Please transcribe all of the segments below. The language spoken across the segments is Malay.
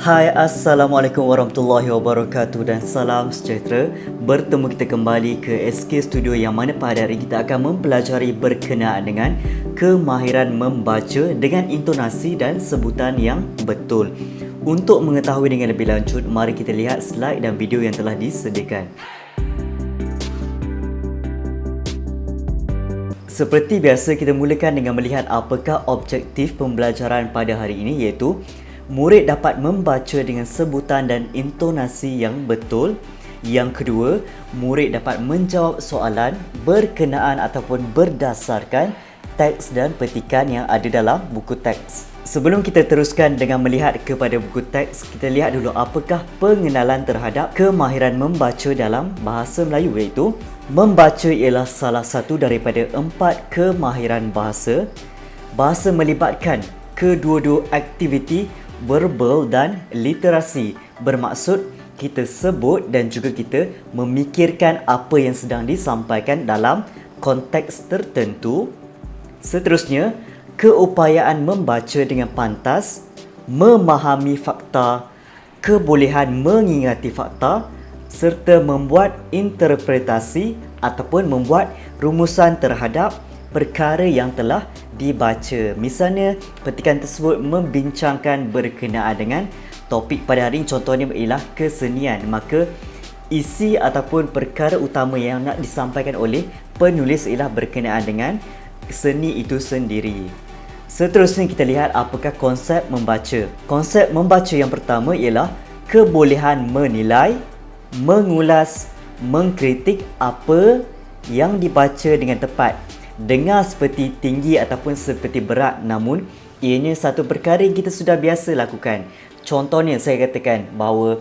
Hai, Assalamualaikum warahmatullahi wabarakatuh dan salam sejahtera. Bertemu kita kembali ke SK Studio yang mana pada hari ini kita akan mempelajari berkenaan dengan kemahiran membaca dengan intonasi dan sebutan yang betul. Untuk mengetahui dengan lebih lanjut, mari kita lihat slide dan video yang telah disediakan. Seperti biasa, kita mulakan dengan melihat apakah objektif pembelajaran pada hari ini, iaitu murid dapat membaca dengan sebutan dan intonasi yang betul. Yang kedua, murid dapat menjawab soalan berkenaan ataupun berdasarkan teks dan petikan yang ada dalam buku teks. Sebelum kita teruskan dengan melihat kepada buku teks, kita lihat dulu apakah pengenalan terhadap kemahiran membaca dalam bahasa Melayu, iaitu membaca ialah salah satu daripada 4 kemahiran bahasa. Bahasa melibatkan kedua-dua aktiviti verbal dan literasi, bermaksud kita sebut dan juga kita memikirkan apa yang sedang disampaikan dalam konteks tertentu. Seterusnya, keupayaan membaca dengan pantas, memahami fakta, kebolehan mengingati fakta serta membuat interpretasi ataupun membuat rumusan terhadap perkara yang telah dibaca. Misalnya, petikan tersebut membincangkan berkenaan dengan topik pada hari ini, contohnya ialah kesenian. Maka, isi ataupun perkara utama yang nak disampaikan oleh penulis ialah berkenaan dengan seni itu sendiri. Seterusnya, kita lihat apakah konsep membaca. Konsep membaca yang pertama ialah kebolehan menilai, mengulas, mengkritik apa yang dibaca dengan tepat. Dengar seperti tinggi ataupun seperti berat, namun ianya satu perkara yang kita sudah biasa lakukan. Contohnya, saya katakan bahawa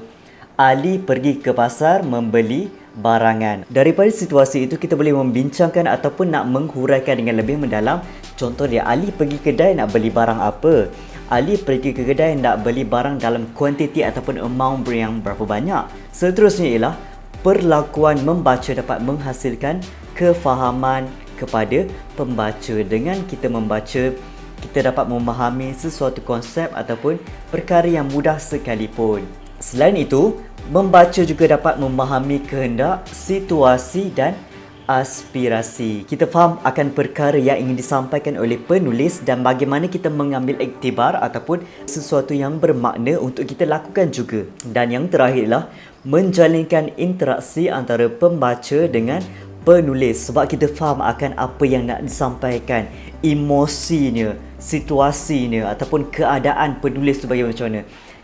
Ali pergi ke pasar membeli barangan. Daripada situasi itu, kita boleh membincangkan ataupun nak menghuraikan dengan lebih mendalam. Contoh dia, Ali pergi kedai nak beli barang apa? Ali pergi ke kedai nak beli barang dalam kuantiti ataupun amount yang berapa banyak. Seterusnya ialah perlakuan membaca dapat menghasilkan kefahaman kepada pembaca. Dengan kita membaca, kita dapat memahami sesuatu konsep ataupun perkara yang mudah sekalipun. Selain itu, membaca juga dapat memahami kehendak, situasi dan aspirasi. Kita faham akan perkara yang ingin disampaikan oleh penulis dan bagaimana kita mengambil iktibar ataupun sesuatu yang bermakna untuk kita lakukan juga. Dan yang terakhirlah, menjalinkan interaksi antara pembaca dengan penulis, sebab kita faham akan apa yang nak disampaikan, emosinya, situasinya ataupun keadaan penulis itu bagaimana, macam mana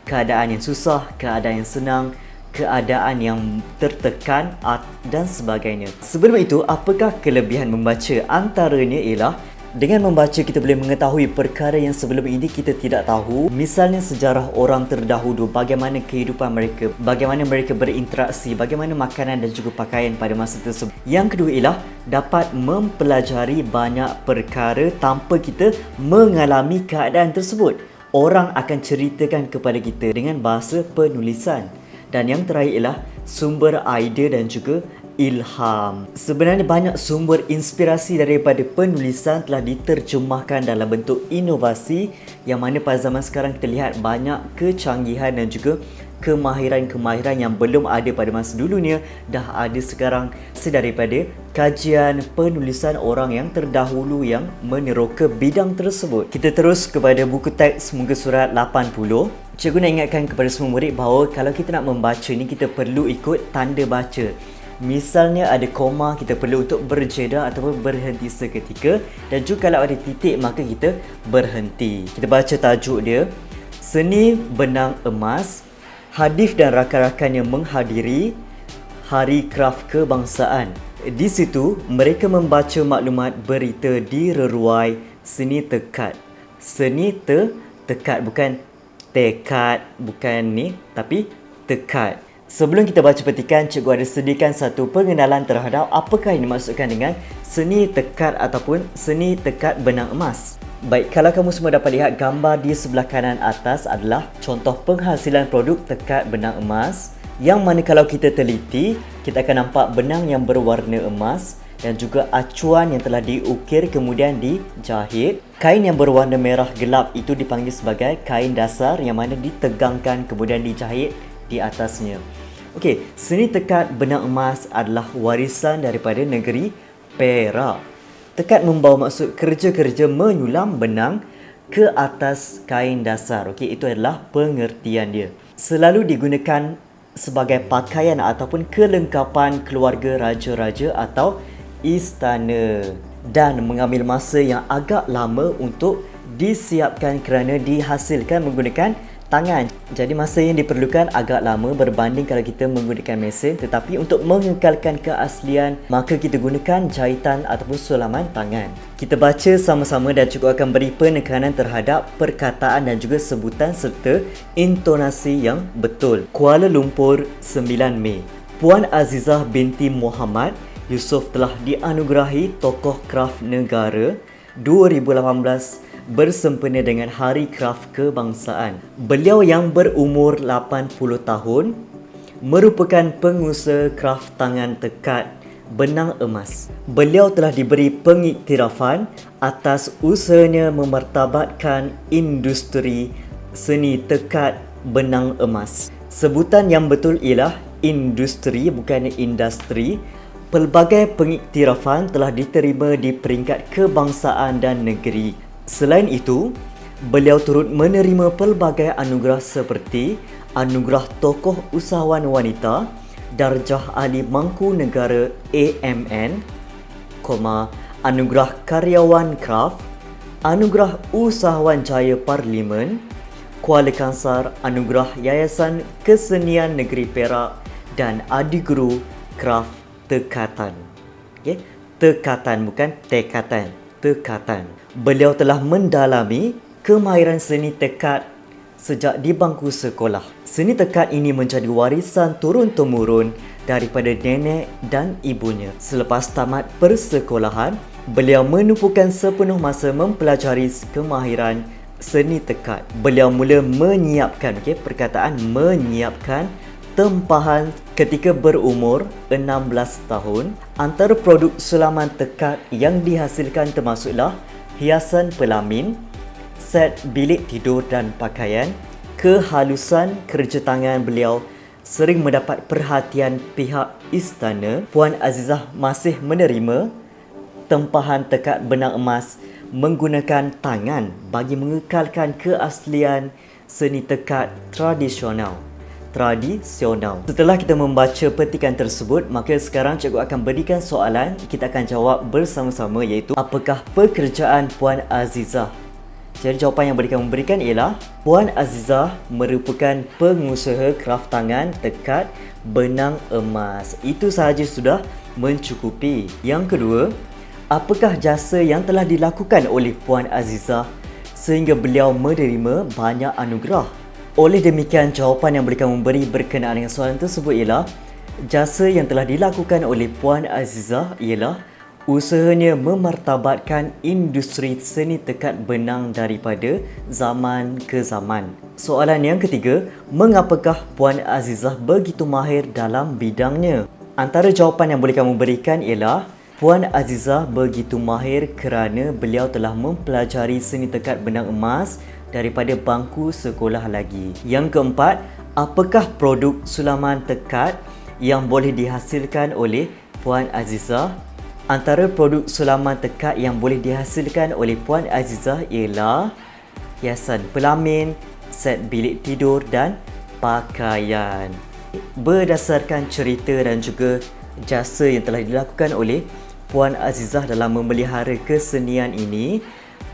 keadaan yang susah, keadaan yang senang, keadaan yang tertekan dan sebagainya. Sebelum itu, apakah kelebihan membaca? Antaranya ialah dengan membaca kita boleh mengetahui perkara yang sebelum ini kita tidak tahu. Misalnya sejarah orang terdahulu, bagaimana kehidupan mereka, bagaimana mereka berinteraksi, bagaimana makanan dan juga pakaian pada masa tersebut. Yang kedua ialah dapat mempelajari banyak perkara tanpa kita mengalami keadaan tersebut. Orang akan ceritakan kepada kita dengan bahasa penulisan. Dan yang terakhir ialah sumber idea dan juga ilham. Sebenarnya banyak sumber inspirasi daripada penulisan telah diterjemahkan dalam bentuk inovasi, yang mana pada zaman sekarang kita lihat banyak kecanggihan dan juga kemahiran-kemahiran yang belum ada pada masa dulunya dah ada sekarang daripada kajian penulisan orang yang terdahulu yang meneroka bidang tersebut. Kita terus kepada buku teks muka surat 80. Cikgu nak ingatkan kepada semua murid bahawa kalau kita nak membaca ni, kita perlu ikut tanda baca. Misalnya ada koma, kita perlu untuk berjeda ataupun berhenti seketika, dan juga kalau ada titik maka kita berhenti. Kita baca tajuk dia, Seni Benang Emas. Hadif dan rakan-rakannya menghadiri Hari Kraf Kebangsaan. Di situ mereka membaca maklumat berita di reruai seni tekad. Seni tekad, bukan tekad, bukan ni, tapi tekad. Sebelum kita baca petikan, cikgu ada sediakan satu pengenalan terhadap apakah yang dimaksudkan dengan seni tekad ataupun seni tekad benang emas. Baik, kalau kamu semua dapat lihat, gambar di sebelah kanan atas adalah contoh penghasilan produk tekad benang emas, yang mana kalau kita teliti, kita akan nampak benang yang berwarna emas dan juga acuan yang telah diukir kemudian dijahit. Kain yang berwarna merah gelap itu dipanggil sebagai kain dasar yang mana ditegangkan kemudian dijahit di atasnya. Okey, seni tekat benang emas adalah warisan daripada negeri Perak. Tekat membawa maksud kerja-kerja menyulam benang ke atas kain dasar. Okey, itu adalah pengertian dia. Selalu digunakan sebagai pakaian ataupun kelengkapan keluarga raja-raja atau istana dan mengambil masa yang agak lama untuk disiapkan kerana dihasilkan menggunakan tangan. Jadi masa yang diperlukan agak lama berbanding kalau kita menggunakan mesin, tetapi untuk mengekalkan keaslian maka kita gunakan jahitan ataupun sulaman tangan. Kita baca sama-sama dan juga akan beri penekanan terhadap perkataan dan juga sebutan serta intonasi yang betul. Kuala Lumpur, 9 Mei. Puan Azizah binti Muhammad Yusof telah dianugerahi Tokoh Kraf Negara 2018 bersempena dengan Hari Kraf Kebangsaan. Beliau yang berumur 80 tahun merupakan pengusaha kraf tangan tekat benang emas. Beliau telah diberi pengiktirafan atas usahanya memartabatkan industri seni tekat benang emas. Sebutan yang betul ialah industri, bukan industri. Pelbagai pengiktirafan telah diterima di peringkat kebangsaan dan negeri. Selain itu, beliau turut menerima pelbagai anugerah seperti Anugerah Tokoh Usahawan Wanita, Darjah Ahli Mangku Negara AMN, Anugerah Karyawan Kraf, Anugerah Usahawan Jaya Parlimen, Kuala Kangsar, Anugerah Yayasan Kesenian Negeri Perak dan Adiguru Kraf Tekatan. Okay? Tekatan, bukan tekatan. Tekatan. Beliau telah mendalami kemahiran seni tekat sejak di bangku sekolah. Seni tekat ini menjadi warisan turun-temurun daripada nenek dan ibunya. Selepas tamat persekolahan, beliau menumpukan sepenuh masa mempelajari kemahiran seni tekat. Beliau mula menyiapkan, perkataan menyiapkan tempahan ketika berumur 16 tahun. Antara produk sulaman tekat yang dihasilkan termasuklah hiasan pelamin, set bilik tidur dan pakaian. Kehalusan kerja tangan beliau sering mendapat perhatian pihak istana. Puan Azizah masih menerima tempahan tekat benang emas menggunakan tangan bagi mengekalkan keaslian seni tekat tradisional. Setelah kita membaca petikan tersebut, maka sekarang cikgu akan berikan soalan. Kita akan jawab bersama-sama, iaitu apakah pekerjaan Puan Azizah? Jadi jawapan yang boleh kamu berikan ialah Puan Azizah merupakan pengusaha kraf tangan tekat benang emas. Itu sahaja sudah mencukupi. Yang kedua, apakah jasa yang telah dilakukan oleh Puan Azizah sehingga beliau menerima banyak anugerah? Oleh demikian, jawapan yang boleh kamu beri berkenaan dengan soalan tersebut ialah jasa yang telah dilakukan oleh Puan Azizah ialah usahanya memartabatkan industri seni tekat benang daripada zaman ke zaman. Soalan yang ketiga, mengapakah Puan Azizah begitu mahir dalam bidangnya? Antara jawapan yang boleh kamu berikan ialah Puan Azizah begitu mahir kerana beliau telah mempelajari seni tekat benang emas daripada bangku sekolah lagi. Yang keempat, apakah produk sulaman tekat yang boleh dihasilkan oleh Puan Azizah? Antara produk sulaman tekat yang boleh dihasilkan oleh Puan Azizah ialah hiasan pelamin, set bilik tidur dan pakaian. Berdasarkan cerita dan juga jasa yang telah dilakukan oleh Puan Azizah dalam memelihara kesenian ini,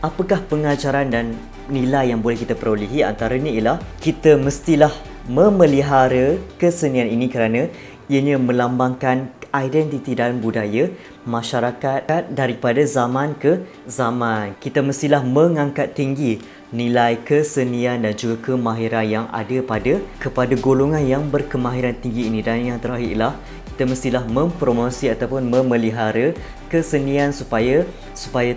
apakah pengajaran dan nilai yang boleh kita perolehi? Antaranya ialah kita mestilah memelihara kesenian ini kerana ianya melambangkan identiti dan budaya masyarakat daripada zaman ke zaman. Kita mestilah mengangkat tinggi nilai kesenian dan juga kemahiran yang ada kepada golongan yang berkemahiran tinggi ini. Dan yang terakhir ialah kita mestilah mempromosi ataupun memelihara kesenian supaya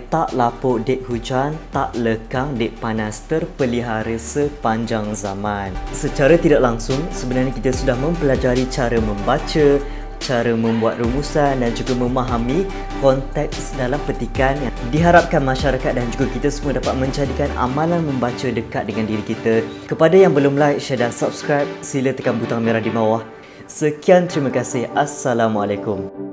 tak lapuk dek hujan, tak lekang dek panas, terpelihara sepanjang zaman. Secara tidak langsung, sebenarnya kita sudah mempelajari cara membaca, cara membuat rumusan dan juga memahami konteks dalam petikan. Diharapkan masyarakat dan juga kita semua dapat menjadikan amalan membaca dekat dengan diri kita. Kepada yang belum like, share dan subscribe, sila tekan butang merah di bawah. Sekian, terima kasih. Assalamualaikum.